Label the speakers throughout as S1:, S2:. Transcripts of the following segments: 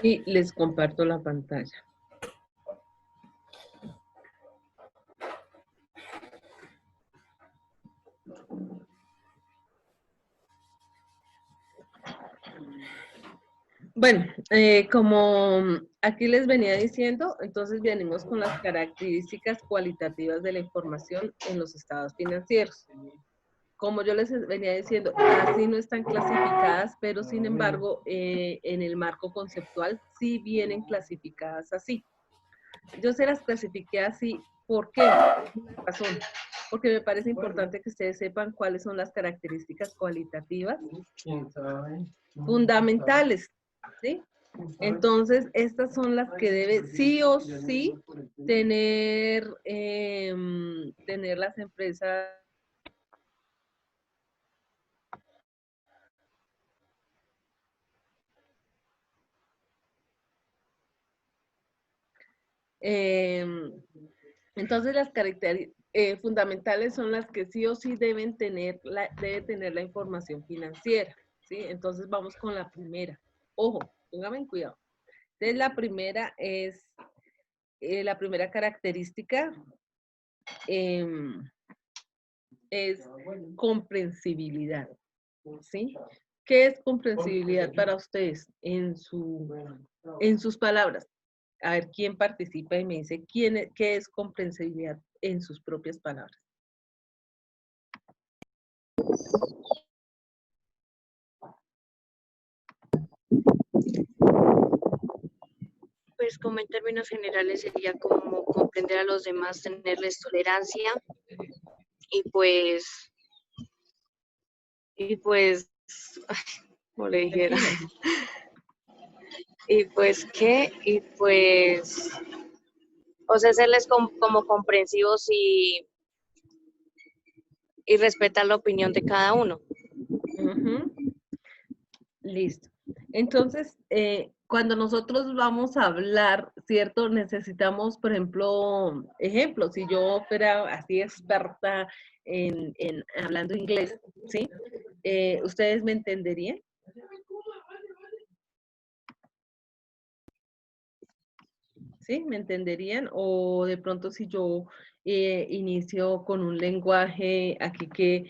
S1: Y les comparto la pantalla. Bueno, como aquí les venía diciendo, entonces venimos con las características cualitativas de la información en los estados financieros. Como yo les venía diciendo, así no están clasificadas, pero sin embargo, en el marco conceptual sí vienen clasificadas así. Yo se las clasifiqué así, ¿por qué? Una razón. Porque me parece importante que ustedes sepan cuáles son las características cualitativas fundamentales, ¿sí? Entonces, estas son las que debe sí o sí tener, tener las empresas. Entonces, las características fundamentales son las que sí o sí debe tener la información financiera, ¿sí? Entonces, vamos con la primera. Ojo, pónganme en cuidado. Entonces, la primera característica es comprensibilidad, ¿sí? ¿Qué es comprensibilidad para ustedes en sus palabras? A ver, ¿quién participa y me dice qué es comprensibilidad en sus propias palabras?
S2: Pues como en términos generales sería como comprender a los demás, tenerles tolerancia y pues, como le dijera, o sea, serles como comprensivos y respetar la opinión de cada uno.
S1: Listo. Entonces, cuando nosotros vamos a hablar, ¿cierto? Necesitamos, por ejemplo, ejemplos. Si yo fuera así experta en hablando inglés, ¿sí? ¿Ustedes me entenderían? ¿Sí? ¿Me entenderían? O de pronto si yo inicio con un lenguaje aquí que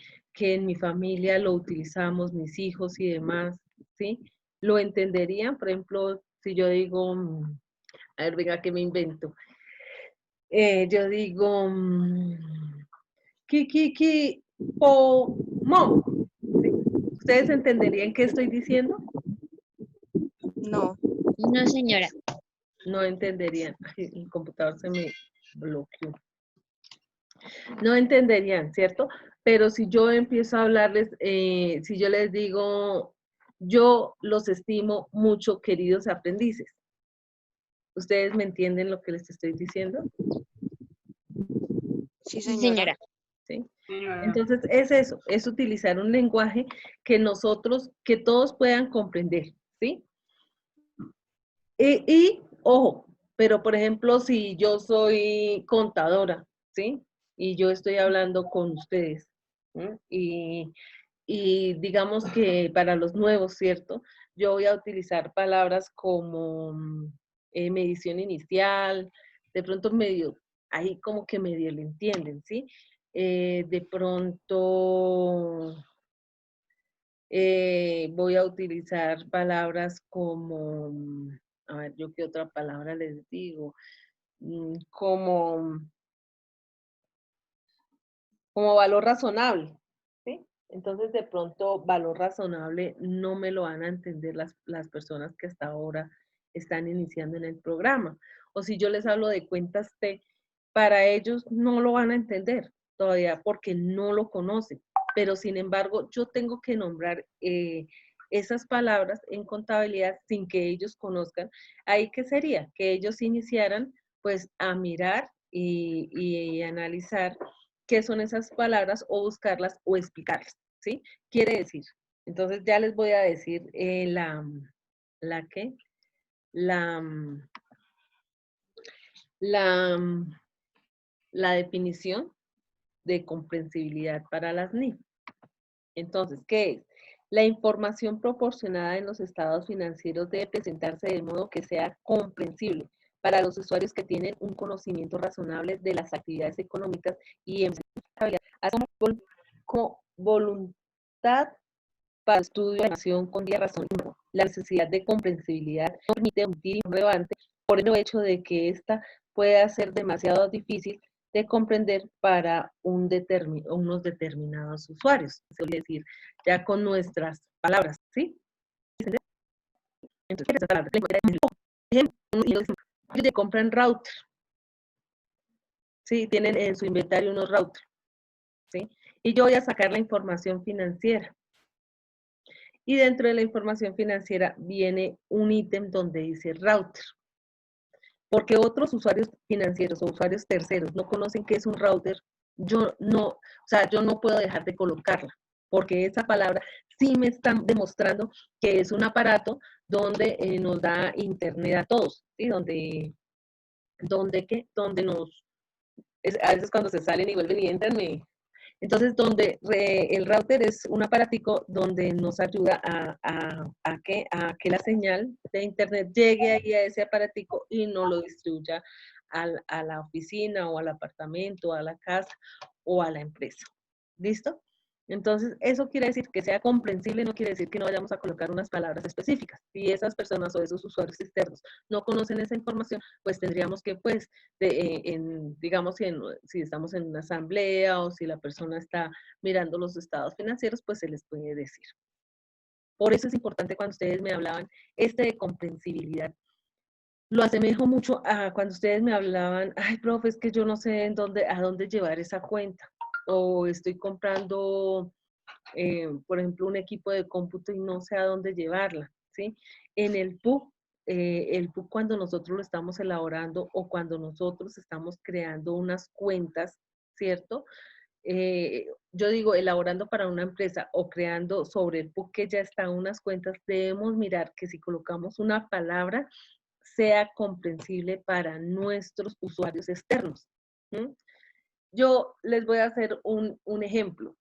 S1: en mi familia lo utilizamos, mis hijos y demás, ¿sí? ¿Lo entenderían? Por ejemplo, si yo digo, a ver, venga, ¿qué me invento? Yo digo, mo. ¿Sí? ¿Ustedes entenderían qué estoy diciendo?
S2: No.
S3: No, señora.
S1: No entenderían. Ay, el computador se me bloqueó. No entenderían, ¿cierto? Pero si yo empiezo a hablarles, si yo les digo, yo los estimo mucho, queridos aprendices. ¿Ustedes me entienden lo que les estoy diciendo?
S2: Sí,
S3: Sí,
S2: señora.
S3: señora.
S1: ¿Sí? Entonces, es eso, es utilizar un lenguaje que que todos puedan comprender, ¿sí? Ojo, pero por ejemplo, si yo soy contadora, ¿sí? Y yo estoy hablando con ustedes, ¿sí? Y digamos que para los nuevos, ¿cierto? Yo voy a utilizar palabras como medición inicial, de pronto medio, ahí como que medio le entienden, ¿sí? De pronto voy a utilizar palabras como, a ver, yo qué otra palabra les digo, como valor razonable, ¿sí? Entonces, de pronto, valor razonable no me lo van a entender las personas que hasta ahora están iniciando en el programa. O si yo les hablo de cuentas T, para ellos no lo van a entender todavía porque no lo conocen. Pero, sin embargo, yo tengo que nombrar esas palabras en contabilidad sin que ellos conozcan. ¿Ahí qué sería? Que ellos iniciaran, pues, a mirar y analizar qué son esas palabras o buscarlas o explicarlas, ¿sí? Quiere decir, entonces ya les voy a decir la definición de comprensibilidad para las NIF. Entonces, ¿qué es? La información proporcionada en los estados financieros debe presentarse de modo que sea comprensible para los usuarios que tienen un conocimiento razonable de las actividades económicas y en así como voluntad para el estudio de la información con día razón. La necesidad de comprensibilidad no permite omitir relevante por el hecho de que ésta pueda ser demasiado difícil de comprender para unos determinados usuarios. Es decir, ya con nuestras palabras, ¿sí? Entonces, ellos compran router, ¿sí? Tienen en su inventario unos routers, ¿sí? Y yo voy a sacar la información financiera. Y dentro de la información financiera viene un ítem donde dice router. Porque otros usuarios financieros o usuarios terceros no conocen qué es un router, yo no puedo dejar de colocarla, porque esa palabra sí me están demostrando que es un aparato donde nos da internet a todos, ¿sí? Donde a veces cuando se salen y vuelven y entran, entonces, el router es un aparatico donde nos ayuda a que la señal de internet llegue ahí a ese aparatico y no lo distribuya a la oficina o al apartamento, a la casa o a la empresa. ¿Listo? Entonces, eso quiere decir que sea comprensible, no quiere decir que no vayamos a colocar unas palabras específicas. Si esas personas o esos usuarios externos no conocen esa información, pues tendríamos que, pues, digamos, si estamos en una asamblea o si la persona está mirando los estados financieros, pues se les puede decir. Por eso es importante cuando ustedes me hablaban de comprensibilidad. Lo asemejo mucho a cuando ustedes me hablaban, ay, profe, es que yo no sé a dónde llevar esa cuenta. O estoy comprando, por ejemplo, un equipo de cómputo y no sé a dónde llevarla, ¿sí? En el PUC cuando nosotros lo estamos elaborando o cuando nosotros estamos creando unas cuentas, ¿cierto? Yo digo, elaborando para una empresa o creando sobre el PUC que ya está unas cuentas, debemos mirar que si colocamos una palabra, sea comprensible para nuestros usuarios externos. ¿Mm? Yo les voy a hacer un ejemplo.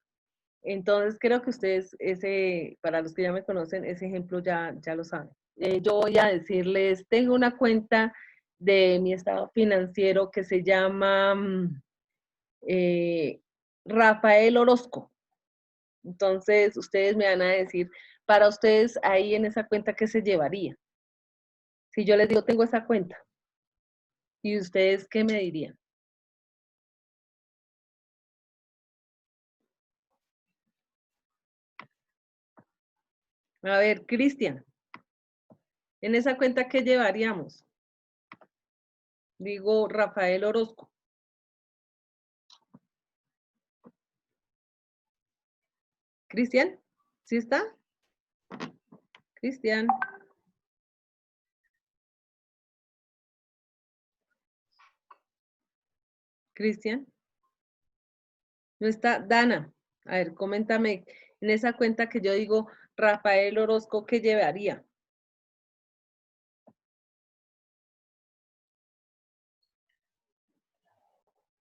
S1: Entonces, creo que ustedes, para los que ya me conocen, ese ejemplo ya lo saben. Yo voy a decirles, tengo una cuenta de mi estado financiero que se llama Rafael Orozco. Entonces, ustedes me van a decir, para ustedes ahí en esa cuenta, ¿qué se llevaría? Si yo les digo, tengo esa cuenta, ¿y ustedes qué me dirían? A ver, Cristian, en esa cuenta, ¿qué llevaríamos? Digo, Rafael Orozco. Cristian, ¿sí está? Cristian. Cristian. No está Dana. A ver, coméntame, en esa cuenta que yo digo, Rafael Orozco, ¿qué llevaría?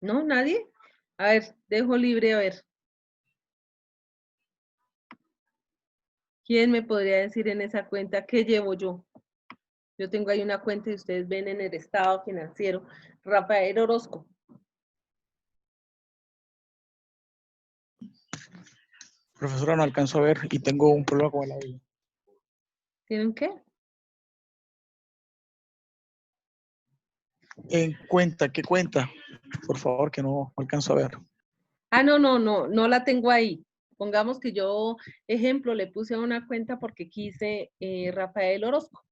S1: ¿No? ¿Nadie? A ver, dejo libre, a ver. ¿Quién me podría decir en esa cuenta qué llevo yo? Yo tengo ahí una cuenta y ustedes ven en el estado financiero, Rafael Orozco.
S3: Profesora, no alcanzo a ver y tengo un problema con el audio.
S1: ¿Tienen qué?
S3: En cuenta, ¿qué cuenta? Por favor, que no alcanzo a ver.
S1: Ah, no la tengo ahí. Pongamos que yo, ejemplo, le puse a una cuenta porque quise Rafael Orozco.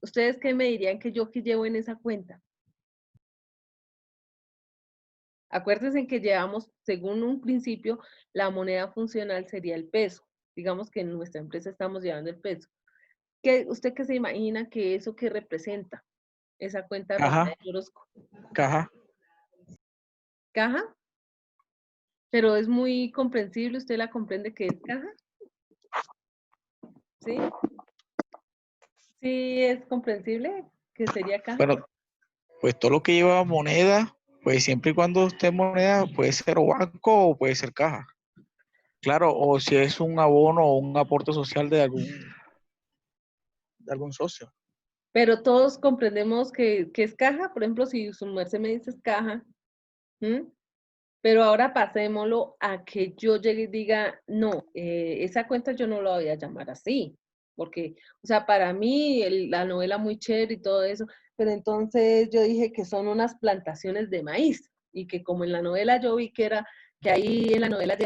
S1: ¿Ustedes qué me dirían que yo que llevo en esa cuenta? Acuérdense que llevamos, según un principio, la moneda funcional sería el peso. Digamos que en nuestra empresa estamos llevando el peso. ¿Usted qué se imagina que eso que representa? Esa cuenta de
S3: Caja.
S1: Rafael Orozco.
S3: Caja.
S1: ¿Caja? Pero es muy comprensible, ¿usted la comprende que es caja? ¿Sí? ¿Sí es comprensible que sería caja?
S3: Bueno, pues todo lo que lleva moneda, pues siempre y cuando esté moneda, puede ser o banco o puede ser caja. Claro, o si es un abono o un aporte social de algún socio.
S1: Pero todos comprendemos que es caja, por ejemplo, si su merced me dice es caja, ¿m? Pero ahora pasémoslo a que yo llegue y diga, no, esa cuenta yo no la voy a llamar así, porque, o sea, para mí la novela muy chévere y todo eso, pero entonces yo dije que son unas plantaciones de maíz, y que como en la novela yo vi que era, que ahí en la novela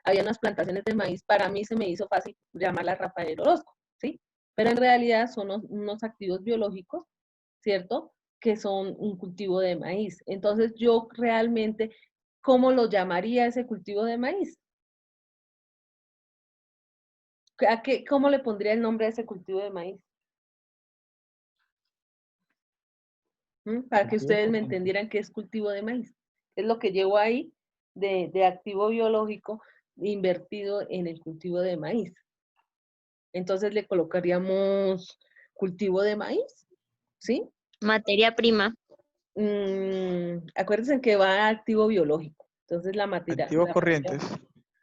S1: había unas plantaciones de maíz, para mí se me hizo fácil llamarla Rafael Orozco, ¿sí? Pero en realidad son unos activos biológicos, ¿cierto? Que son un cultivo de maíz. Entonces yo realmente, ¿cómo lo llamaría ese cultivo de maíz? ¿Cómo le pondría el nombre a ese cultivo de maíz? Para que
S3: Cultivo
S1: ustedes me
S3: corriente.
S1: entendieran qué es cultivo de maíz. Es lo que llevo ahí de activo biológico invertido en el cultivo de maíz. Entonces le colocaríamos cultivo de maíz, ¿sí?
S2: Materia prima.
S1: Acuérdense que va a activo biológico. Entonces la materia
S3: Activos corrientes.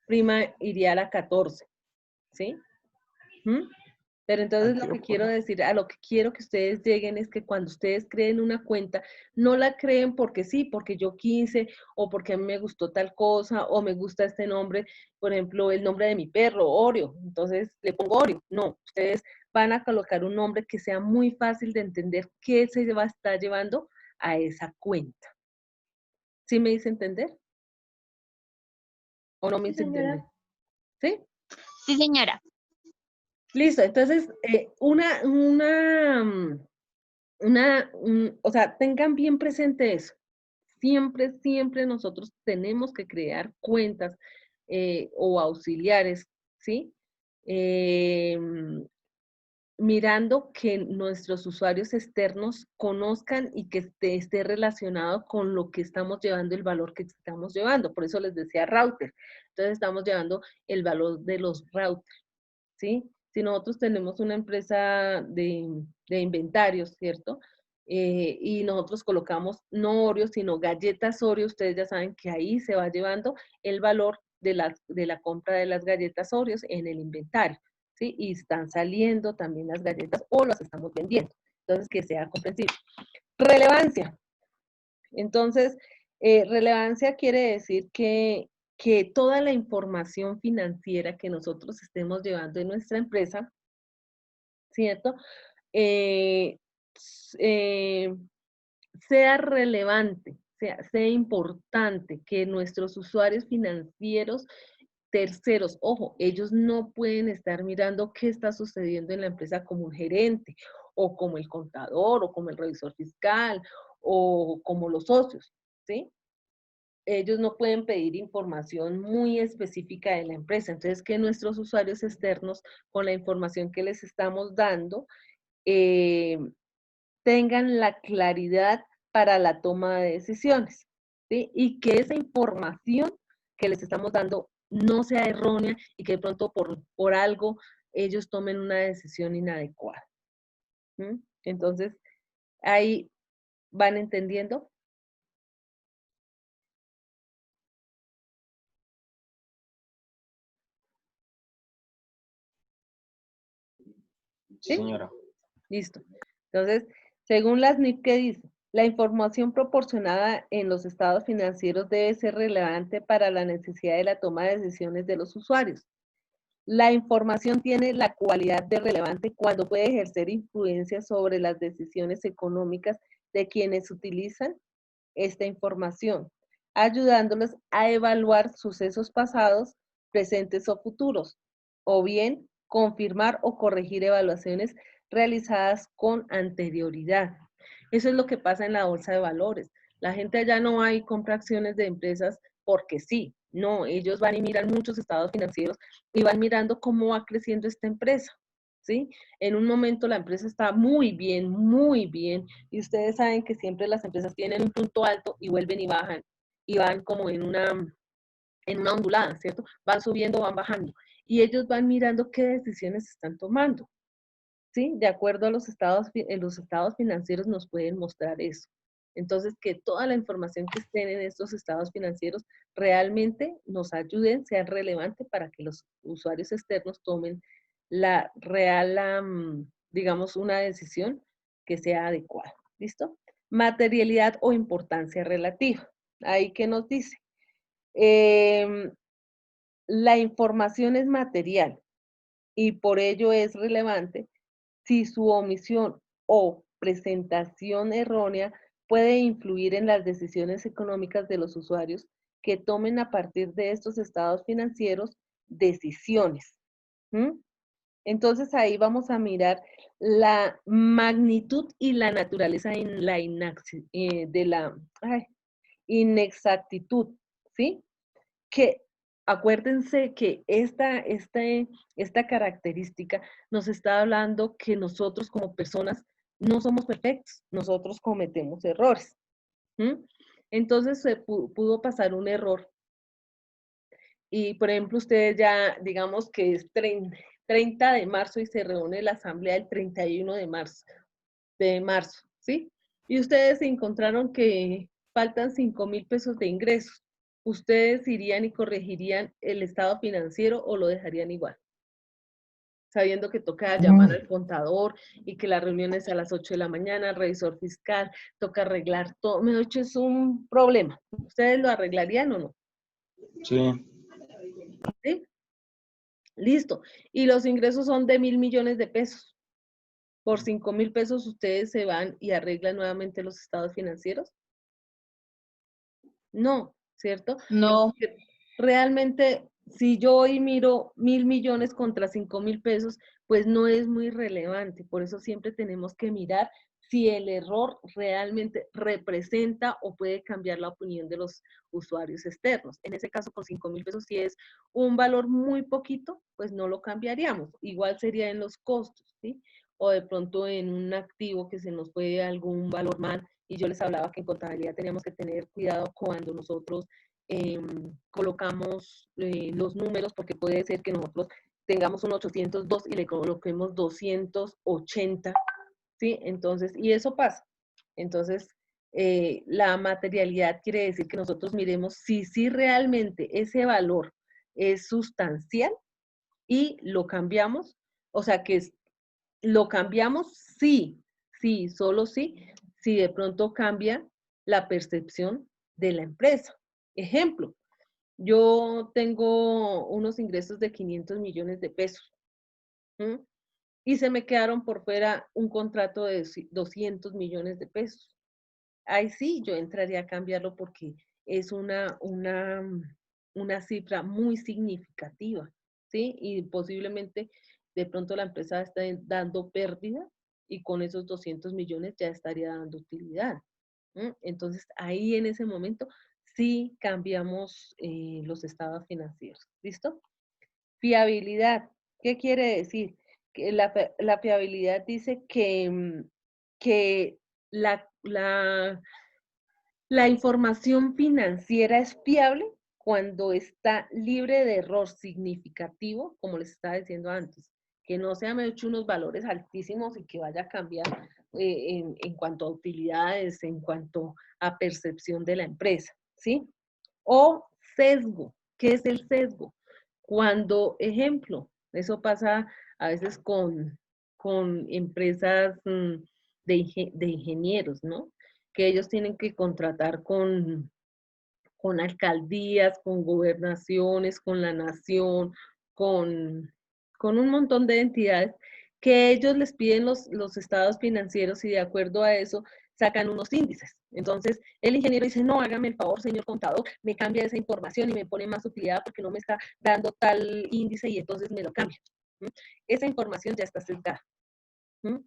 S1: prima iría a la 14, ¿sí? ¿Mm? Pero entonces lo
S3: Activos
S1: que quiero
S3: corrientes.
S1: decir, a lo que quiero que ustedes lleguen es que cuando ustedes creen una cuenta, no la creen porque sí, porque yo quise, o porque a mí me gustó tal cosa, o me gusta este nombre, por ejemplo, el nombre de mi perro, Oreo, entonces le pongo Oreo. No, ustedes van a colocar un nombre que sea muy fácil de entender qué se va a estar llevando a esa cuenta. ¿Sí me hice entender? ¿O no me
S2: Sí,
S1: hice entender?
S2: señora.
S1: ¿Sí?
S2: Sí, señora.
S1: Listo, entonces, o sea, tengan bien presente eso. Siempre, siempre nosotros tenemos que crear cuentas o auxiliares, ¿sí? Mirando que nuestros usuarios externos conozcan y que esté relacionado con lo que estamos llevando, el valor que estamos llevando. Por eso les decía router. Entonces estamos llevando el valor de los routers, ¿sí? Si nosotros tenemos una empresa de inventarios, ¿cierto? Y nosotros colocamos no Oreo, sino galletas Oreo, ustedes ya saben que ahí se va llevando el valor de la compra de las galletas Oreos en el inventario, ¿sí? Y están saliendo también las galletas o las estamos vendiendo. Entonces, que sea comprensible. Relevancia. Entonces, relevancia quiere decir que toda la información financiera que nosotros estemos llevando en nuestra empresa, ¿cierto? Eh, eh, sea relevante, sea importante, que nuestros usuarios financieros terceros, ojo, ellos no pueden estar mirando qué está sucediendo en la empresa como un gerente, o como el contador, o como el revisor fiscal, o como los socios, ¿sí? Ellos no pueden pedir información muy específica de la empresa. Entonces, que nuestros usuarios externos, con la información que les estamos dando, eh, tengan la claridad para la toma de decisiones, ¿sí? Y que esa información que les estamos dando no sea errónea y que de pronto por algo ellos tomen una decisión inadecuada. ¿Mm? Entonces, ahí van entendiendo.
S4: Sí,
S1: ¿Sí?
S4: señora.
S1: Listo. Entonces, según las NIF, ¿qué dice? La información proporcionada en los estados financieros debe ser relevante para la necesidad de la toma de decisiones de los usuarios. La información tiene la cualidad de relevante cuando puede ejercer influencia sobre las decisiones económicas de quienes utilizan esta información, ayudándolos a evaluar sucesos pasados, presentes o futuros, o bien confirmar o corregir evaluaciones realizadas con anterioridad. Eso es lo que pasa en la bolsa de valores. La gente allá no va y compra acciones de empresas porque sí, no, ellos van y miran muchos estados financieros y van mirando cómo va creciendo esta empresa, ¿sí? En un momento la empresa está muy bien, y ustedes saben que siempre las empresas tienen un punto alto y vuelven y bajan, y van como en una ondulada, ¿cierto? Van subiendo, van bajando, y ellos van mirando qué decisiones están tomando, ¿sí? De acuerdo a los estados financieros nos pueden mostrar eso. Entonces, que toda la información que estén en estos estados financieros realmente nos ayuden, sean relevantes para que los usuarios externos tomen la real, digamos, una decisión que sea adecuada. ¿Listo? Materialidad o importancia relativa. Ahí que nos dice. La información es material y por ello es relevante si su omisión o presentación errónea puede influir en las decisiones económicas de los usuarios que tomen a partir de estos estados financieros decisiones. ¿Mm? Entonces ahí vamos a mirar la magnitud y la naturaleza en la de la inexactitud, ¿sí? Que acuérdense que esta característica nos está hablando que nosotros como personas no somos perfectos, nosotros cometemos errores. ¿Mm? Entonces se pudo pasar un error y, por ejemplo, ustedes ya, digamos que es 30 de marzo y se reúne la asamblea el 31 de marzo, ¿sí? Y ustedes encontraron que faltan 5.000 pesos de ingresos. ¿Ustedes irían y corregirían el estado financiero o lo dejarían igual? Sabiendo que toca llamar al contador y que la reunión es a las 8 de la mañana, revisor fiscal, toca arreglar todo. Me he dicho, es un problema. ¿Ustedes lo arreglarían o no?
S3: Sí.
S1: ¿Sí? Listo. Y los ingresos son de 1.000 millones de pesos. Por 5.000 pesos ustedes se van y arreglan nuevamente los estados financieros. No, ¿cierto?
S5: No,
S1: Porque realmente, si yo hoy miro 1.000 millones contra 5.000 pesos, pues no es muy relevante. Por eso siempre tenemos que mirar si el error realmente representa o puede cambiar la opinión de los usuarios externos. En ese caso, con 5.000 pesos, si es un valor muy poquito, pues no lo cambiaríamos. Igual sería en los costos, ¿sí? O de pronto en un activo que se nos puede algún valor mal. Y yo les hablaba que en contabilidad teníamos que tener cuidado cuando nosotros colocamos los números, porque puede ser que nosotros tengamos un 802 y le coloquemos 280, ¿sí? Entonces, y eso pasa. Entonces, la materialidad quiere decir que nosotros miremos si realmente ese valor es sustancial y lo cambiamos, o sea, lo cambiamos sí, solo sí, si de pronto cambia la percepción de la empresa. Ejemplo, yo tengo unos ingresos de 500 millones de pesos, ¿m? Y se me quedaron por fuera un contrato de 200 millones de pesos. Ahí sí, yo entraría a cambiarlo porque es una cifra muy significativa, ¿sí? Y posiblemente de pronto la empresa está dando pérdida y con esos 200 millones ya estaría dando utilidad. Entonces, ahí en ese momento sí cambiamos los estados financieros. ¿Listo? Fiabilidad. ¿Qué quiere decir? Que la fiabilidad dice que la información financiera es fiable cuando está libre de error significativo, como les estaba diciendo antes, que no se han hecho unos valores altísimos y que vaya a cambiar en cuanto a utilidades, en cuanto a percepción de la empresa, ¿sí? O sesgo. ¿Qué es el sesgo? Cuando, ejemplo, eso pasa a veces con empresas de ingenieros, ¿no? Que ellos tienen que contratar con alcaldías, con gobernaciones, con la nación, con un montón de entidades que ellos les piden los estados financieros y de acuerdo a eso sacan unos índices. Entonces, el ingeniero dice, no, hágame el favor, señor contador, me cambia esa información y me pone más utilidad porque no me está dando tal índice y entonces me lo cambia. ¿Mm? Esa información ya está sesgada. ¿Mm?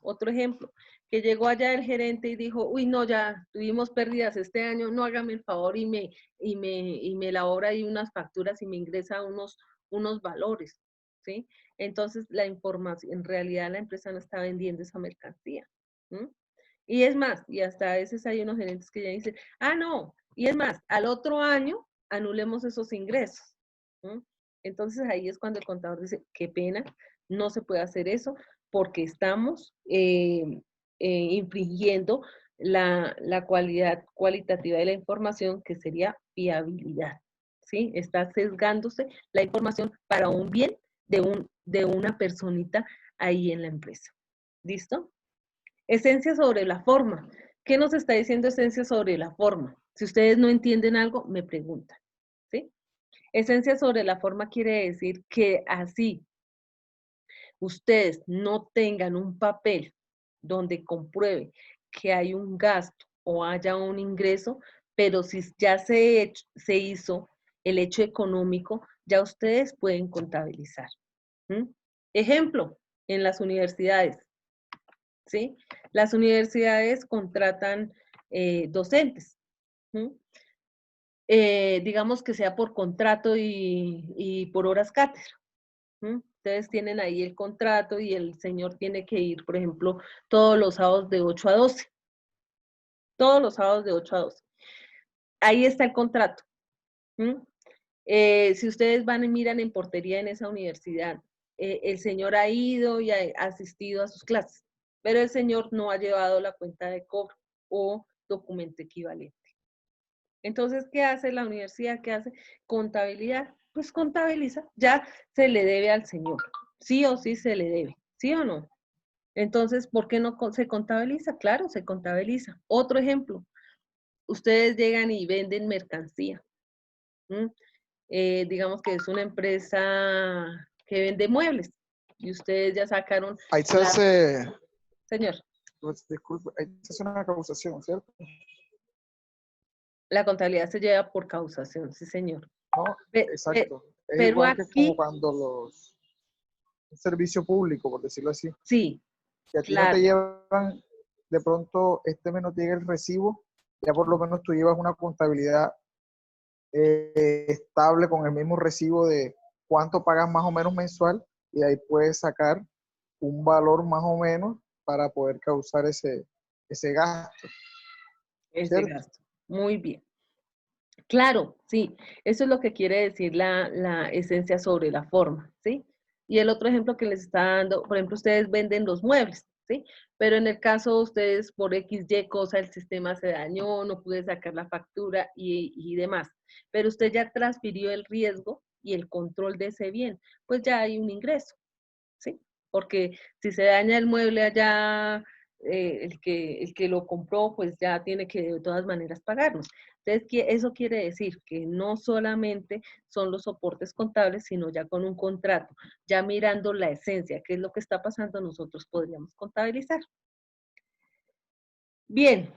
S1: Otro ejemplo, que llegó allá el gerente y dijo, uy, no, ya tuvimos pérdidas este año, no hágame el favor y me elabora ahí unas facturas y me ingresa unos valores, ¿sí? Entonces, la información, en realidad la empresa no está vendiendo esa mercancía. ¿Mm? Y es más, y hasta a veces hay unos gerentes que ya dicen, ah, no, y es más, al otro año anulemos esos ingresos. ¿Mm? Entonces ahí es cuando el contador dice, qué pena, no se puede hacer eso porque estamos infringiendo la cualidad cualitativa de la información, que sería fiabilidad, ¿sí? Está sesgándose la información para un bien de una personita ahí en la empresa. ¿Listo? Esencia sobre la forma. ¿Qué nos está diciendo esencia sobre la forma? Si ustedes no entienden algo, me preguntan, ¿sí? Esencia sobre la forma quiere decir que así ustedes no tengan un papel donde compruebe que hay un gasto o haya un ingreso, pero si ya se hizo el hecho económico, ya ustedes pueden contabilizar. ¿Mm? Ejemplo, en las universidades, ¿sí? Las universidades contratan docentes. ¿Mm? Digamos que sea por contrato y por horas cátedra. ¿Mm? Ustedes tienen ahí el contrato y el señor tiene que ir, por ejemplo, todos los sábados de 8 a 12. Todos los sábados de 8 a 12. Ahí está el contrato. ¿Mm? Si ustedes van y miran en portería en esa universidad, el señor ha ido y ha asistido a sus clases, pero el señor no ha llevado la cuenta de cobro o documento equivalente. Entonces, ¿qué hace la universidad? ¿Qué hace? Contabilidad. Pues contabiliza. Ya se le debe al señor. Sí o sí se le debe. ¿Sí o no? Entonces, ¿por qué no se contabiliza? Claro, se contabiliza. Otro ejemplo. Ustedes llegan y venden mercancía. Digamos que es una empresa que vende muebles y ustedes ya sacaron.
S3: Ahí se hace,
S1: Señor,
S3: pues, disculpe, ahí se hace una causación, ¿cierto?
S1: la contabilidad se lleva por causación, sí, señor.
S3: No, exacto. Es
S1: Pero
S3: igual que como
S1: aquí,
S3: cuando un servicio público, por decirlo así,
S1: sí,
S3: que a ti no te
S1: claro,
S3: llevan, de pronto este mes no te llega el recibo, ya por lo menos tú llevas una contabilidad estable con el mismo recibo de cuánto pagas más o menos mensual y de ahí puedes sacar un valor más o menos para poder causar ese gasto,
S1: ese
S3: ¿cierto?
S1: gasto. Muy bien. Claro, sí, eso es lo que quiere decir la esencia sobre la forma, ¿sí? Y el otro ejemplo que les está dando, por ejemplo, ustedes venden los muebles, ¿sí? Pero en el caso de ustedes, por X, Y cosa, el sistema se dañó, no pude sacar la factura y demás. Pero usted ya transfirió el riesgo y el control de ese bien, pues ya hay un ingreso, ¿sí? Porque si se daña el mueble allá, el que lo compró, pues ya tiene que de todas maneras pagarnos. Entonces, eso quiere decir que no solamente son los soportes contables, sino ya con un contrato, ya mirando la esencia, qué es lo que está pasando, nosotros podríamos contabilizar. Bien,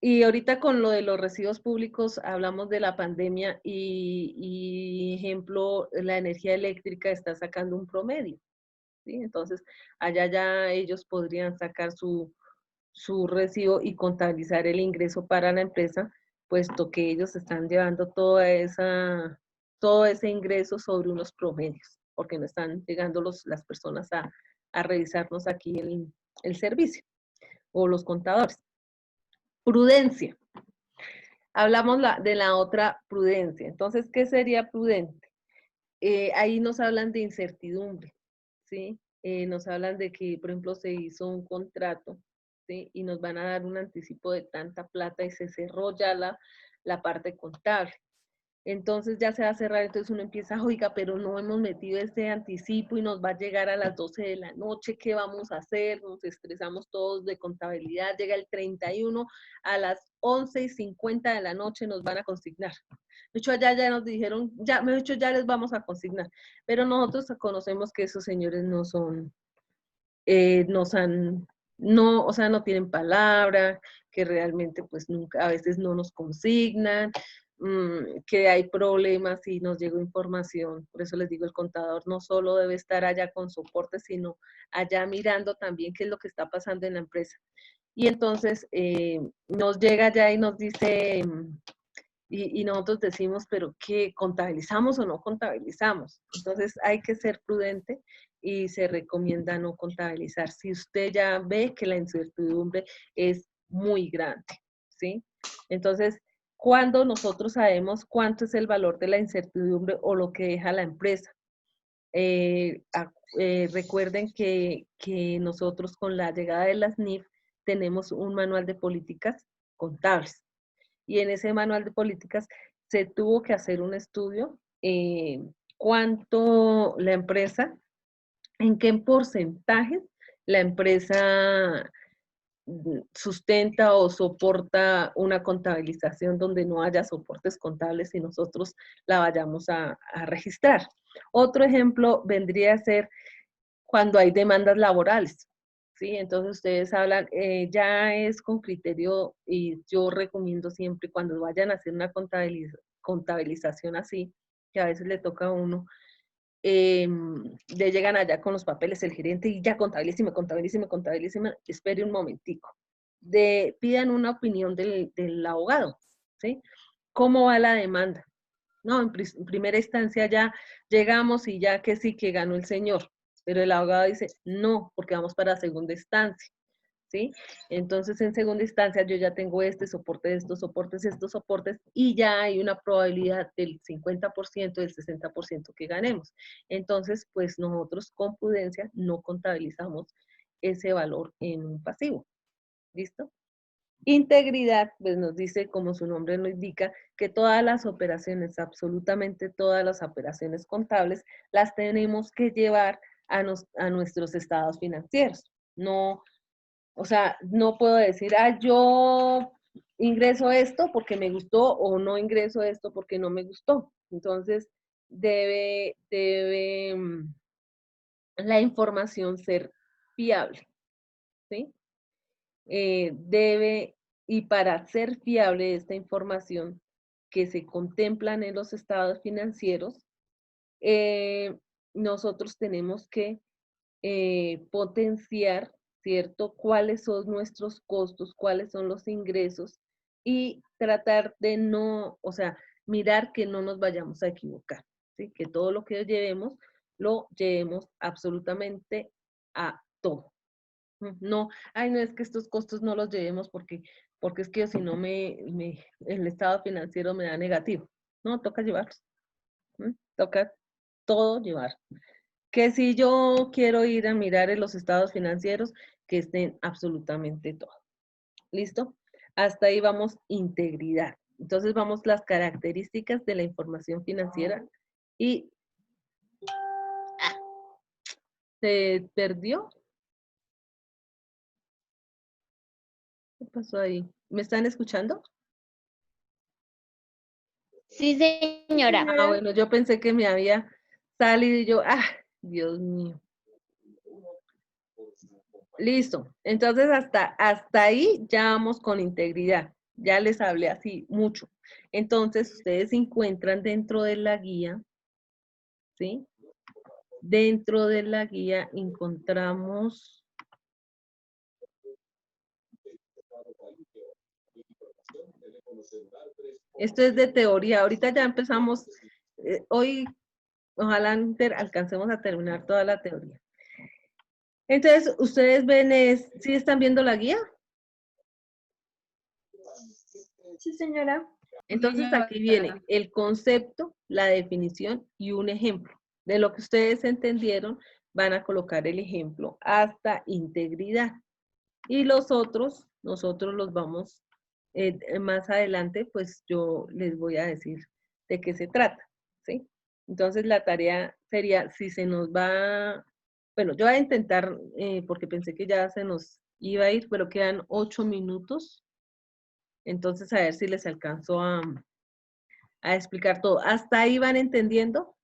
S1: y ahorita con lo de los residuos públicos hablamos de la pandemia y ejemplo, la energía eléctrica está sacando un promedio. ¿Sí? Entonces, allá ya ellos podrían sacar su recibo y contabilizar el ingreso para la empresa, puesto que ellos están llevando todo ese ingreso sobre unos promedios, porque no están llegando las personas a revisarnos aquí el servicio o los contadores. Prudencia. Hablamos de la otra prudencia. Entonces, ¿qué sería prudente? Ahí nos hablan de incertidumbre, ¿sí? Nos hablan de que, por ejemplo, se hizo un contrato, ¿sí? Y nos van a dar un anticipo de tanta plata y se cerró ya la parte contable. Entonces ya se va a cerrar, entonces uno empieza, oiga, pero no hemos metido este anticipo y nos va a llegar a las 12 de la noche, ¿qué vamos a hacer? Nos estresamos todos de contabilidad, llega el 31, a las 11:50 de la noche nos van a consignar. De hecho, allá ya nos dijeron, ya, de hecho, ya les vamos a consignar, pero nosotros conocemos que esos señores no son, no, o sea, no tienen palabra, que realmente pues nunca, a veces no nos consignan, que hay problemas y nos llegó información. Por eso les digo, el contador no solo debe estar allá con soporte, sino allá mirando también qué es lo que está pasando en la empresa. Y entonces nos llega allá y nos dice, y nosotros decimos, pero ¿qué contabilizamos o no contabilizamos? Entonces hay que ser prudente y se recomienda no contabilizar. Si usted ya ve que la incertidumbre es muy grande, ¿sí? Entonces, ¿cuándo nosotros sabemos cuánto es el valor de la incertidumbre o lo que deja la empresa? Recuerden que nosotros con la llegada de las NIF tenemos un manual de políticas contables. Y en ese manual de políticas se tuvo que hacer un estudio cuánto la empresa, en qué porcentajes la empresa sustenta o soporta una contabilización donde no haya soportes contables y nosotros la vayamos a registrar. Otro ejemplo vendría a ser cuando hay demandas laborales, ¿sí? Entonces ustedes hablan, ya es con criterio y yo recomiendo siempre cuando vayan a hacer una contabilización así, que a veces le toca a uno, le llegan allá con los papeles el gerente y ya contabilísima, contabilísima, contabilísima, espere un momentico. Pidan una opinión del abogado, ¿sí? ¿Cómo va la demanda? No, en primera instancia ya llegamos y ya que sí que ganó el señor, pero el abogado dice, no, porque vamos para segunda instancia, ¿sí? Entonces, en segunda instancia yo ya tengo este soporte, estos soportes, y ya hay una probabilidad del 50%, del 60% que ganemos. Entonces, pues nosotros con prudencia no contabilizamos ese valor en un pasivo, ¿listo? Integridad, pues nos dice, como su nombre lo indica, que todas las operaciones, absolutamente todas las operaciones contables, las tenemos que llevar a nuestros estados financieros. No, o sea, no puedo decir, yo ingreso esto porque me gustó o no ingreso esto porque no me gustó. Entonces, debe la información ser fiable, ¿sí? Y para ser fiable esta información que se contemplan en los estados financieros, nosotros tenemos que potenciar, ¿cierto? Cuáles son nuestros costos, cuáles son los ingresos y tratar de no, o sea, mirar que no nos vayamos a equivocar, ¿sí? Que todo lo que llevemos, lo llevemos absolutamente a todo. No, no es que estos costos no los llevemos porque es que si no el estado financiero me da negativo. No, toca llevarlos. Toca todo llevar. Que si yo quiero ir a mirar en los estados financieros, que estén absolutamente todo. ¿Listo? Hasta ahí vamos integridad. Entonces vamos las características de la información financiera y ¿se perdió? ¿Qué pasó ahí? ¿Me están escuchando?
S5: Sí, señora.
S1: Bueno, yo pensé que me había salido y yo, Dios mío. Listo. Entonces, hasta ahí ya vamos con integridad. Ya les hablé así mucho. Entonces, ustedes se encuentran dentro de la guía, ¿sí? Dentro de la guía encontramos... Esto es de teoría. Ahorita ya empezamos, hoy ojalá alcancemos a terminar toda la teoría. Entonces, ustedes ven, ¿sí están viendo la guía?
S5: Sí, señora.
S1: Entonces, aquí viene el concepto, la definición y un ejemplo. De lo que ustedes entendieron, van a colocar el ejemplo hasta integridad. Y nosotros los vamos, más adelante, pues yo les voy a decir de qué se trata, ¿sí? Entonces, la tarea sería, si se nos va, bueno, yo voy a intentar, porque pensé que ya se nos iba a ir, pero quedan 8 minutos. Entonces, a ver si les alcanzo a explicar todo. ¿Hasta ahí van entendiendo?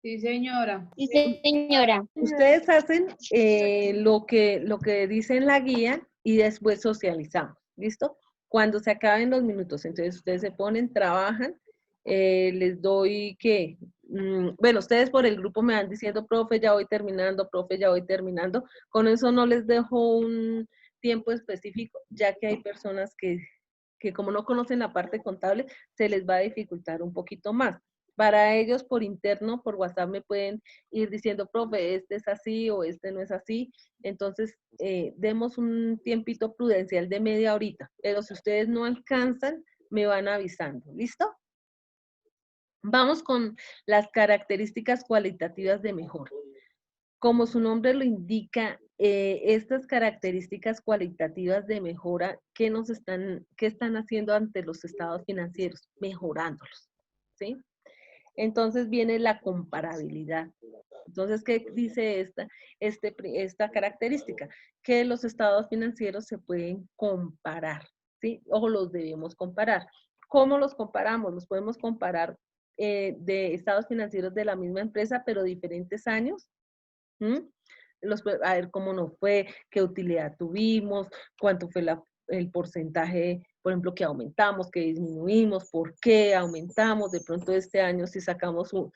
S6: Sí, señora.
S5: Sí, señora.
S1: Ustedes hacen lo que dice en la guía y después socializamos, ¿listo? Cuando se acaben los minutos, entonces ustedes se ponen, trabajan, les doy que, bueno, ustedes por el grupo me van diciendo, profe, ya voy terminando, profe, ya voy terminando. Con eso no les dejo un tiempo específico, ya que hay personas que como no conocen la parte contable, se les va a dificultar un poquito más. Para ellos, por interno, por WhatsApp, me pueden ir diciendo, profe, este es así o este no es así. Entonces, demos un tiempito prudencial de media horita. Pero si ustedes no alcanzan, me van avisando. ¿Listo? Vamos con las características cualitativas de mejora. Como su nombre lo indica, estas características cualitativas de mejora, ¿qué están haciendo ante los estados financieros? Mejorándolos, ¿sí? Entonces viene la comparabilidad. Entonces, ¿qué dice esta característica? Que los estados financieros se pueden comparar, ¿sí? O los debemos comparar. ¿Cómo los comparamos? Los podemos comparar de estados financieros de la misma empresa, pero diferentes años. A ver cómo nos fue, qué utilidad tuvimos, cuánto fue el porcentaje, por ejemplo, que aumentamos, que disminuimos, por qué aumentamos, de pronto este año si sacamos un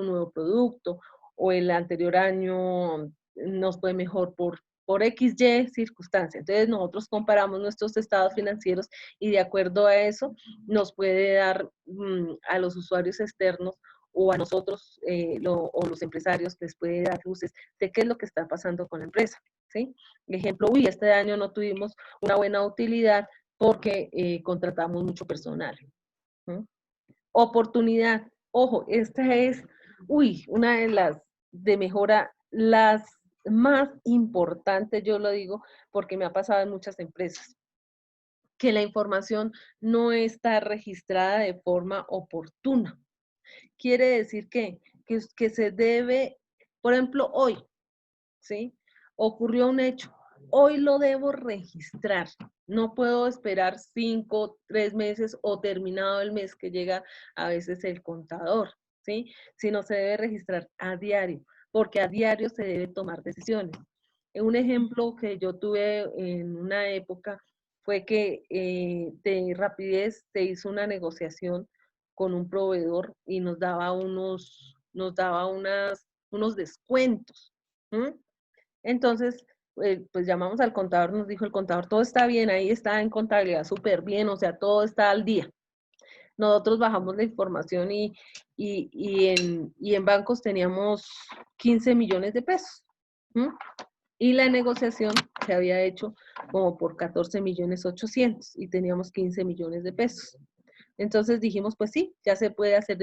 S1: nuevo producto, o el anterior año nos fue mejor por XY circunstancia. Entonces nosotros comparamos nuestros estados financieros y de acuerdo a eso nos puede dar a los usuarios externos o a nosotros o los empresarios les puede dar luces de qué es lo que está pasando con la empresa, ¿sí? Ejemplo, este año no tuvimos una buena utilidad porque contratamos mucho personal. ¿Sí? Oportunidad. Ojo, esta es, una de las de mejora, las más importantes, yo lo digo, porque me ha pasado en muchas empresas, que la información no está registrada de forma oportuna. Quiere decir que se debe, por ejemplo, hoy, ¿sí? Ocurrió un hecho. Hoy lo debo registrar. No puedo esperar 5, 3 meses o terminado el mes que llega a veces el contador, ¿sí? Sino se debe registrar a diario, porque a diario se debe tomar decisiones. Un ejemplo que yo tuve en una época fue que de rapidez se hizo una negociación con un proveedor y nos daba unos descuentos. Entonces, pues llamamos al contador, nos dijo el contador, todo está bien, ahí está en contabilidad súper bien, o sea, todo está al día. Nosotros bajamos la información y en bancos teníamos 15 millones de pesos. Y la negociación se había hecho como por 14 millones 800 y teníamos 15 millones de pesos. Entonces dijimos, pues sí, ya se puede hacer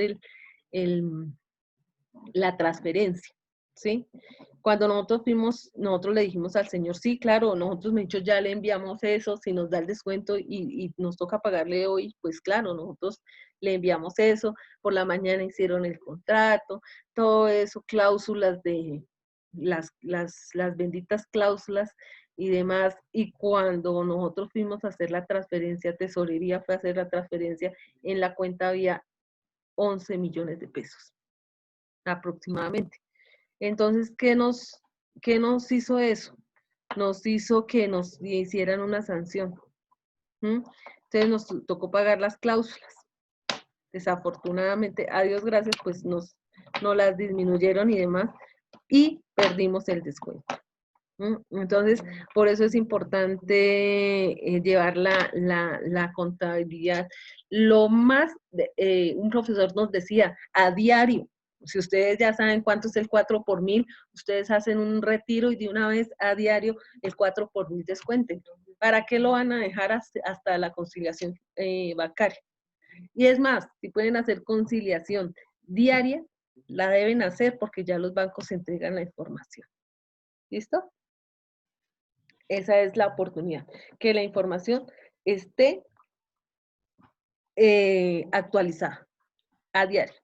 S1: la transferencia, ¿sí? Cuando nosotros le dijimos al señor, sí, claro, nosotros ya le enviamos eso, si nos da el descuento y nos toca pagarle hoy, pues claro, nosotros le enviamos eso, por la mañana hicieron el contrato, todo eso, cláusulas de las benditas cláusulas y demás, y cuando nosotros fuimos a hacer la transferencia, tesorería fue a hacer la transferencia, en la cuenta había 11 millones de pesos, aproximadamente. Entonces, ¿qué nos hizo eso? Nos hizo que nos hicieran una sanción. Entonces nos tocó pagar las cláusulas. Desafortunadamente, a Dios gracias, pues nos las disminuyeron y demás, y perdimos el descuento. Entonces, por eso es importante llevar la contabilidad. Un profesor nos decía, a diario, si ustedes ya saben cuánto es el 4 por 1000, ustedes hacen un retiro y de una vez a diario el 4 por 1000 descuenten. ¿Para qué lo van a dejar hasta la conciliación bancaria? Y es más, si pueden hacer conciliación diaria, la deben hacer porque ya los bancos entregan la información. ¿Listo? Esa es la oportunidad, que la información esté actualizada a diario,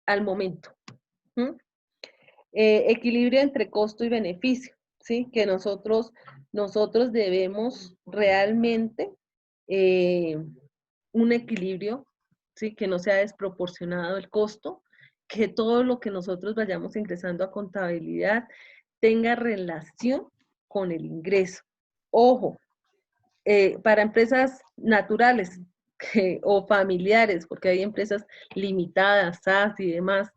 S1: al momento. Equilibrio entre costo y beneficio, ¿sí? Que nosotros debemos realmente un equilibrio, ¿sí? Que no sea desproporcionado el costo, que todo lo que nosotros vayamos ingresando a contabilidad tenga relación con el ingreso. Ojo, para empresas naturales o familiares, porque hay empresas limitadas, SAS y demás,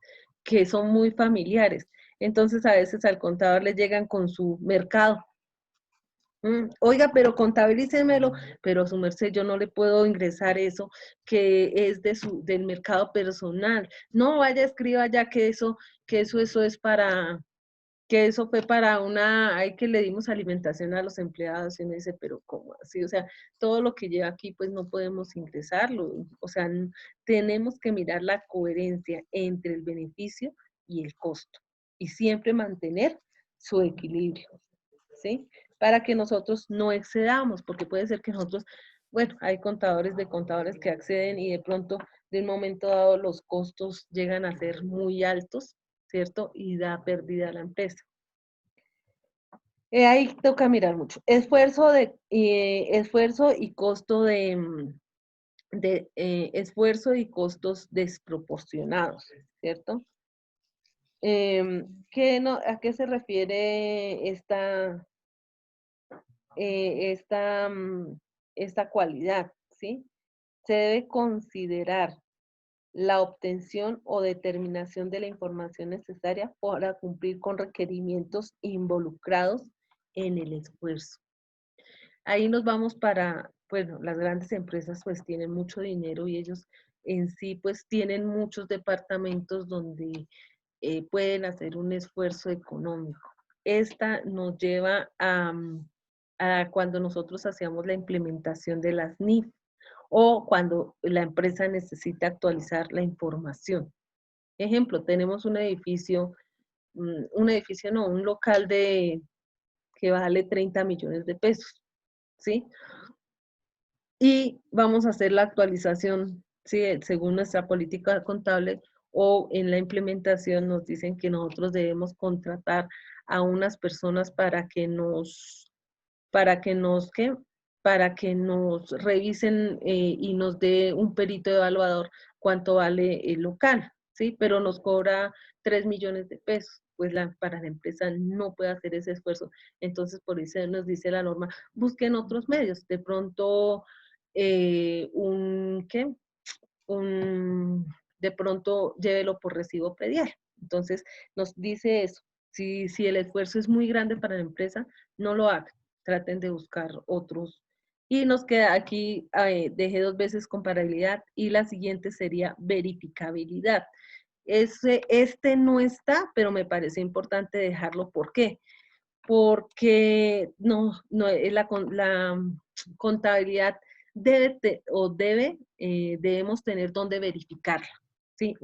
S1: que son muy familiares. Entonces, a veces al contador le llegan con su mercado. Oiga, pero contabilícemelo, pero su merced, yo no le puedo ingresar eso que es del mercado personal. No, vaya, escriba ya que eso es para, que eso fue para hay que le dimos alimentación a los empleados, y uno dice, pero ¿cómo así? O sea, todo lo que lleva aquí, pues no podemos ingresarlo. O sea, tenemos que mirar la coherencia entre el beneficio y el costo, y siempre mantener su equilibrio. ¿sí? Para que nosotros no excedamos, porque puede ser que nosotros, bueno, hay contadores de contadores que acceden y de pronto, de un momento dado, los costos llegan a ser muy altos, ¿cierto? Y da pérdida a la empresa. Ahí toca mirar mucho. Esfuerzo y costo esfuerzo y costos desproporcionados, ¿cierto? ¿A qué se refiere esta cualidad? ¿Sí? Se debe considerar la obtención o determinación de la información necesaria para cumplir con requerimientos involucrados en el esfuerzo. Ahí nos vamos para, bueno, las grandes empresas pues tienen mucho dinero y ellos en sí pues tienen muchos departamentos donde pueden hacer un esfuerzo económico. Esta nos lleva a cuando nosotros hacíamos la implementación de las NIF o cuando la empresa necesita actualizar la información. Ejemplo, tenemos un edificio no, un local que vale 30 millones de pesos, ¿sí? Y vamos a hacer la actualización, ¿sí? Según nuestra política contable, o en la implementación nos dicen que nosotros debemos contratar a unas personas ¿qué? Para que nos revisen y nos dé un perito evaluador cuánto vale el local, ¿sí? Pero nos cobra 3 millones de pesos. Pues para la empresa no puede hacer ese esfuerzo. Entonces, por eso nos dice la norma, busquen otros medios. De pronto, de pronto llévelo por recibo predial. Entonces, nos dice eso. Si el esfuerzo es muy grande para la empresa, no lo hagan. Traten de buscar otros. Y nos queda aquí, dejé 2 veces comparabilidad y la siguiente sería verificabilidad. Este no está, pero me parece importante dejarlo. ¿Por qué? Porque la contabilidad debemos tener donde verificarla, ¿sí?